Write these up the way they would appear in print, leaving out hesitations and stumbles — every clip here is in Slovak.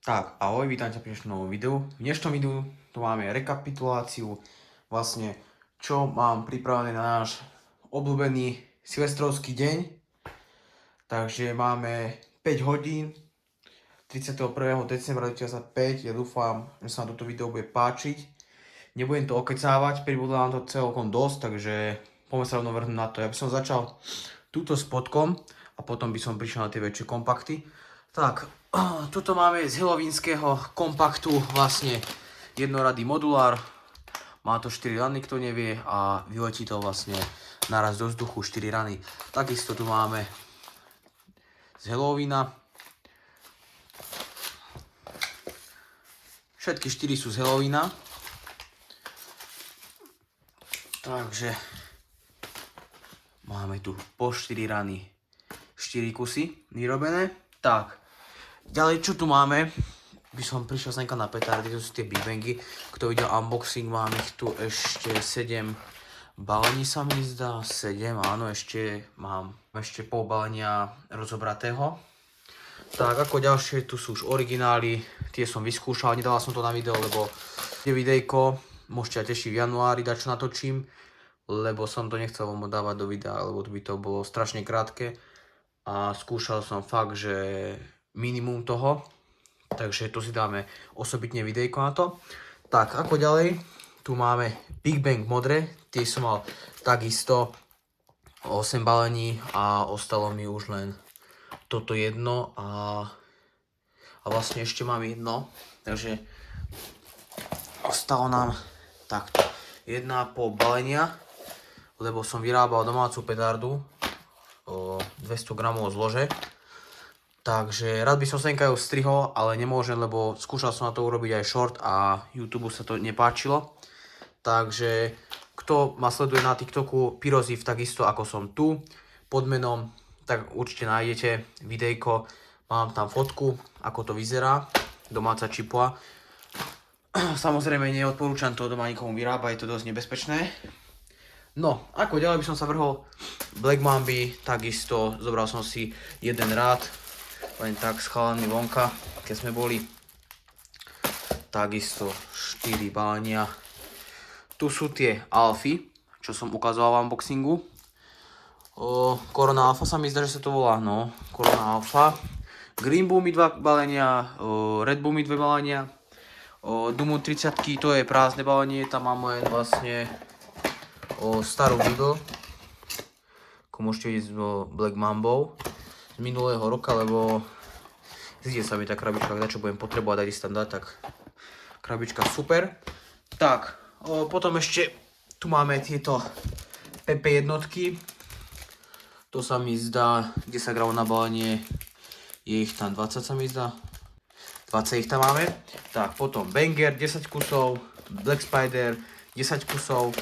Tak, ahoj, vítam ťa pri dnešnom novom videu. V dnešnom videu tu máme rekapituláciu, vlastne čo mám pripravené na náš obľúbený silvestrovský deň. Takže máme 5 hodín, 31. decembra 2025. Ja dúfam, že sa vám toto video bude páčiť. Nebudem to okecávať, pribudlo nám to celkom dosť, takže poďme sa rovno vrhnúť na to. Ja by som začal túto spodkom a potom by som prišiel na tie väčšie kompakty. Tak, tuto máme z halloweenskeho kompaktu vlastne jednoradý modulár. Má to 4 rany, kto nevie, a vyletí to vlastne naraz do vzduchu 4 rany. Takisto tu máme z Halloweena. Všetky 4 sú z Halloweena. Takže máme tu po 4 rany 4 kusy vyrobené. Tak. Ďalej, čo tu máme, by som prišiel senka na petardy, to sú tie Big Bangy. Kto videl unboxing, mám ich tu ešte 7 balení, sa mi zdá, 7, áno, mám ešte pol balenia rozobratého. Tak, ako ďalšie, tu sú už originály, tie som vyskúšal, nedal som to na video, lebo je videjko, môžete aj tešiť v januári, dať čo natočím, lebo som to nechcel vám dávať do videa, lebo by to bolo strašne krátke. A skúšal som fakt, že minimum toho, takže tu si dáme osobitne videjko na to. Tak, ako ďalej, tu máme Big Bang modré, tie som mal takisto 8 balení a ostalo mi už len toto jedno a vlastne ešte mám jedno, takže ostalo nám takto 1,5 balenia, lebo som vyrábal domácu petardu 200 gramov zlože. Takže rád by som senka ju strihol, ale nemôžem, lebo skúšal som na to urobiť aj short a YouTube sa to nepáčilo. Takže kto ma sleduje na TikToku Pyroziv, takisto ako som tu pod menom, tak určite nájdete videjko. Mám tam fotku, ako to vyzerá, domáca čipua. Samozrejme neodporúčam to doma nikomu vyrábať, je to dosť nebezpečné. No, ako ďalej by som sa vrhol Black Mamby, takisto zobral som si jeden rád, len tak s chalami vonka, keď sme boli. Takisto 4 balenia. Tu sú tie Alfy, čo som ukazoval v unboxingu. Corona Alpha sa mi zdá, že sa to volá, no, Corona Alpha. Green Boomy 2 balenia, Red Boomy 2 balenia. Dumu 30, to je prázdne balenie, tam mám len vlastne starú Doodle. Ako môžete vidieť z Black Mambou z minulého roka, lebo zide sa mi tá krabička, na čo budem potrebovať dať tam dať, tak krabička super. Tak, potom ešte tu máme tieto PP jednotky. To sa mi zdá 10 gramov na balenie, je ich tam 20, sa mi zdá. 20 ich tam máme. Tak, potom Banger 10 kusov, Black Spider 10 kusov.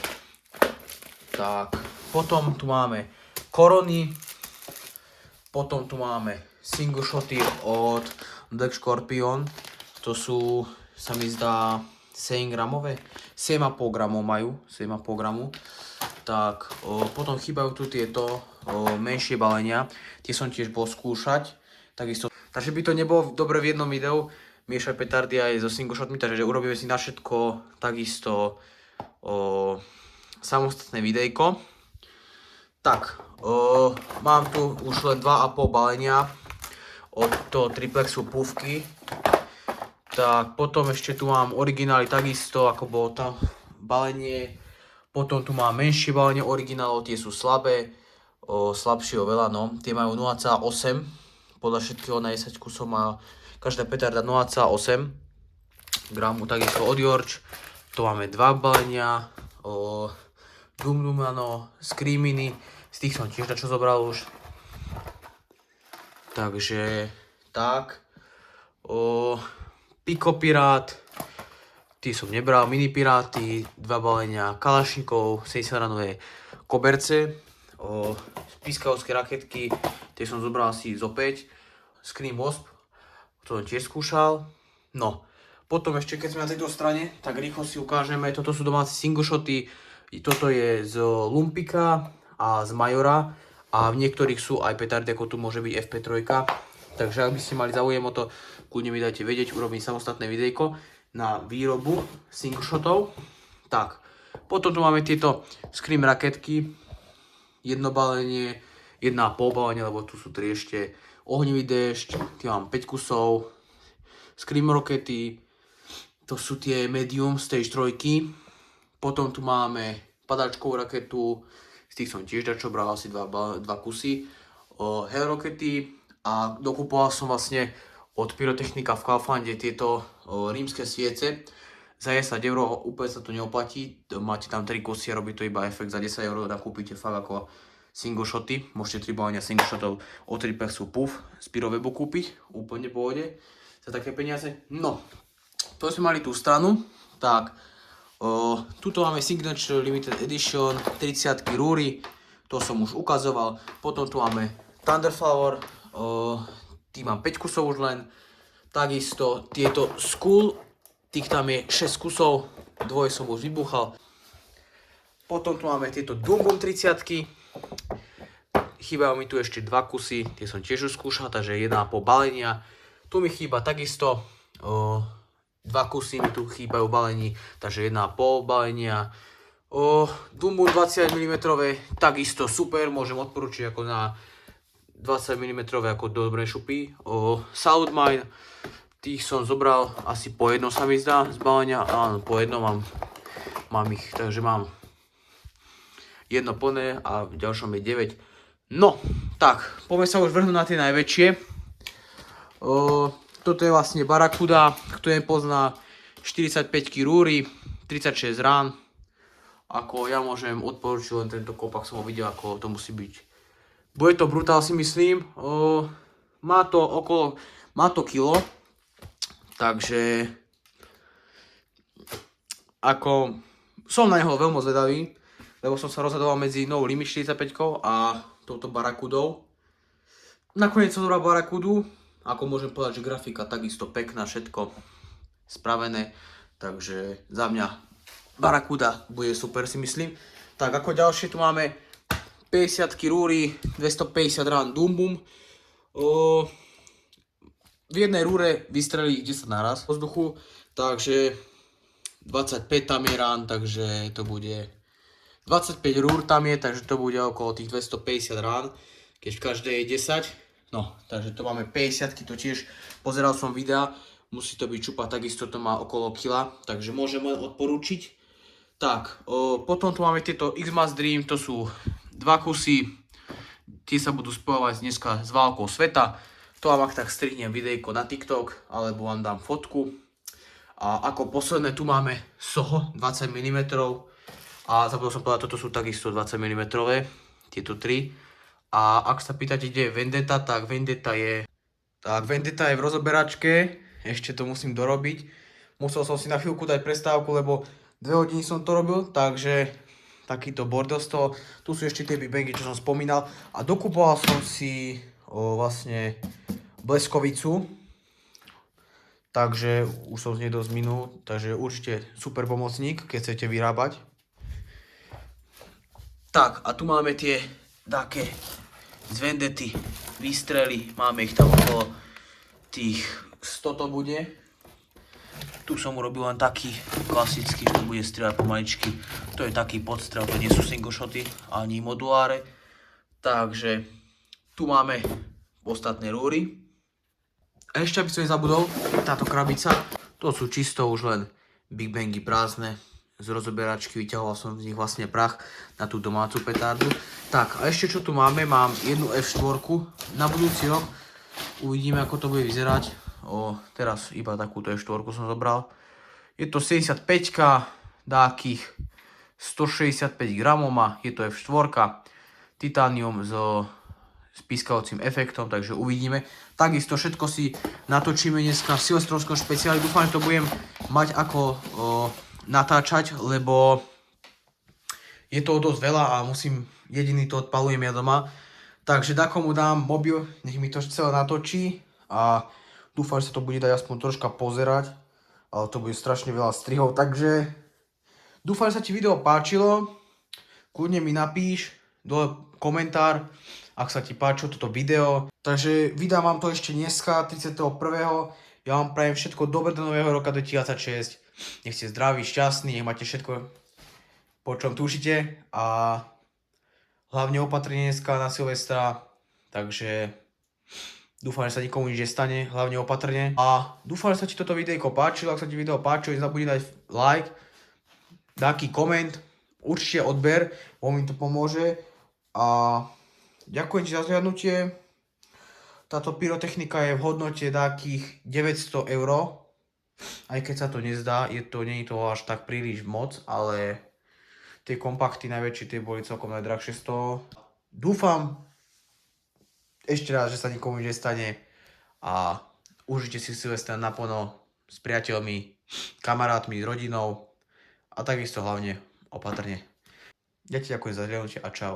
Tak, potom tu máme Korony. Potom tu máme single shoty od Black Scorpion. To sú, sa mi zdá, 7 gramové. 7,5 gramov majú, 7,5 gramu. Tak, potom chýbajú tu tieto menšie balenia. Tie som tiež bol skúšať. Takisto. Takže by to nebolo dobre v jednom videu miešať petardy aj so single shotmi, takže urobíme si na všetko takisto samostatné videjko. Tak, mám tu už len 2,5 balenia od toho triplexu púvky. Tak, potom ešte tu mám originály takisto, ako bolo tam balenie. Potom tu mám menšie balenie originálov, tie sú slabé, slabšie oveľa, no. Tie majú 0,8, podľa všetkého na 10 kusov má každá petarda 0,8 gramu. Takisto od George, to máme 2 balenia, Dum Dumano, Screaminy, z tých som tiež čo zobral už. Takže tak. Pico Pirát, tí som nebral, Mini Piráty, 2 balenia, Kalašnikov, 70 ranové koberce, pískavské raketky, tie som zobral asi zo 5, Scream Wasp, to som tiež skúšal. No, potom ešte keď sme na tejto strane, tak rýchlo si ukážeme, toto sú domáce single shoty. Toto je z Lumpika a z Majora a v niektorých sú aj petardy, ako tu môže byť FP3. Takže ak by ste mali záujem o to, kľudne mi dajte vedieť, urobím samostatné videjko na výrobu single shotov. Tak, potom tu máme tieto Scream raketky, jedno balenie, 1,5 balenie, lebo tu sú 3 ešte, ohnivý déšť, tie mám 5 kusov, Scream rokety, to sú tie medium stage 3, potom tu máme padáčkovú raketu, z tých som tiež dačo bral asi 2 kusy, Hell rokety a dokupoval som vlastne od Pyrotechnika v Kauflande tieto rímske sviece. Za 10 € úplne sa to neoplatí, máte tam 3 kusy a robí to iba efekt, za 10 € nakúpite fakt ako single shoty, môžete 3 balenia single shotov od Tripexu Puff z Pyrowebu kúpiť, úplne v pohode, za také peniaze. No, to sme mali tú stranu, tak, tuto máme Signature Limited Edition, 30 rúry, to som už ukazoval, potom tu máme Thunderflower, tých mám 5 kusov už len, takisto tieto Skull, tých tam je 6 kusov, dvoje som už vybuchal. Potom tu máme tieto Doom Boom 30-ky. Chýbajú mi tu ešte 2 kusy, tie som tiež už skúšal, takže 1,5 balenia. Tu mi chýba takisto 2 kusy mi tu chýbajú balení, takže 1,5 balenia. Doom Boom 20 mm, takisto super, môžem odporučiť ako na 20 mm ako dobré šupy. Solid Mine, tých som zobral asi po jednom sa mi zdá z balenia, áno, po jednom mám ich, takže mám jedno plné a v ďalšom je 9. No, tak, poďme sa už vrhnúť na tie najväčšie. Toto je vlastne Barracuda, kto je pozná, 45 rúry, 36 rán. Ako ja môžem odporučiť len tento kopak, som ho videl, ako to musí byť. Bude to brutál, si myslím. Má to kilo. Takže ako som na neho veľmi zvedavý, lebo som sa rozhodoval medzi novou Limit 45 a touto Barracudou. Nakoniec som zobral Barracudu, ako môžem povedať, že grafika takisto pekná, všetko spravené, takže za mňa Barracuda bude super, si myslím. Tak ako ďalšie tu máme 50 rúry, 250 rán Doom Boom. V jednej rúre vystrelí 10 naraz v vzduchu, takže 25 tam je rán, takže to bude 25 rúr tam je, takže to bude okolo tých 250 rán, keď v každej je 10. No, takže to máme 50, to tiež pozeral som videa, musí to byť čupa, takisto to má okolo kila, takže môžem len odporúčiť. Tak, potom tu máme tieto X-Mass Dream, to sú 2 kusy, tie sa budú spojovať dneska s válkou sveta. To vám tak strihnem videjko na TikTok, alebo vám dám fotku. A ako posledné tu máme Soho 20 mm. A zabudol som povedať, toto sú takisto 20 mm, tieto 3. A ak sa pýtate, kde je Vendetta, tak Vendetta je v rozoberačke. Ešte to musím dorobiť. Musel som si na chvíľku dať prestávku, lebo 2 hodiny som to robil, takže takýto bordel z toho. Tu sú ešte tie Big Bangy, čo som spomínal. A dokupoval som si vlastne bleskovicu, takže už som z nej dosť minul, takže určite super pomocník, keď chcete vyrábať. Tak, a tu máme tie také z Vendety výstrely, máme ich tam okolo tých 100 to bude. Tu som urobil len taký klasický, že to bude strieľať pomaličky. To je taký podstrel, to nie sú single shoty ani moduláre. Takže tu máme ostatné rúry. A ešte, aby som nezabudol, táto krabica, to sú čisto už len Big Bangy prázdne. Z rozoberačky vyťahoval som z nich vlastne prach na tú domácu petardu. Tak, a ešte čo tu máme, mám jednu F4 na budúci rok. Uvidíme, ako to bude vyzerať. Teraz iba takúto F4 som zobral. Je to 75-ka, dákých 165 gramov má, je to F4, titánium s pískavacím efektom, takže uvidíme. Takisto všetko si natočíme dneska v silvestrovskom špeciáli. Dúfam, že to budem mať ako natáčať, lebo je toho dosť veľa a jediný to odpalujem ja doma. Takže dakomu dám mobil, nech mi to celé natočí a dúfam, že sa to bude dať aspoň troška pozerať, ale to bude strašne veľa strihov, takže dúfam, že sa ti video páčilo, kľudne mi napíš dole komentár, ak sa ti páčilo toto video. Takže vydám vám to ešte dneska, 31. Ja vám prajem všetko dobré do nového roka 2026. Nech ste zdraví, šťastní, nech máte všetko, po čom tušíte. A hlavne opatrenie dneska na Silvestra. Takže dúfam, že sa nikomu nič nestane, hlavne opatrne. A dúfam, že sa ti toto videjko páčilo. Ak sa ti video páčilo, nezabudni dať like, taký koment, určite odber, bo mi to pomôže. A ďakujem ti za zhľadnutie. Táto pyrotechnika je v hodnote takých 900 €. Aj keď sa to nezdá, nie je to až tak príliš moc, ale tie kompakty najväčšie, tie boli celkom najdrahšie z toho. Dúfam ešte raz, že sa nikomu nič nestane a užite si Silvestra naplno s priateľmi, kamarátmi, s rodinou a takisto hlavne opatrne. Ja ti ďakujem za zhľadnutie a čau.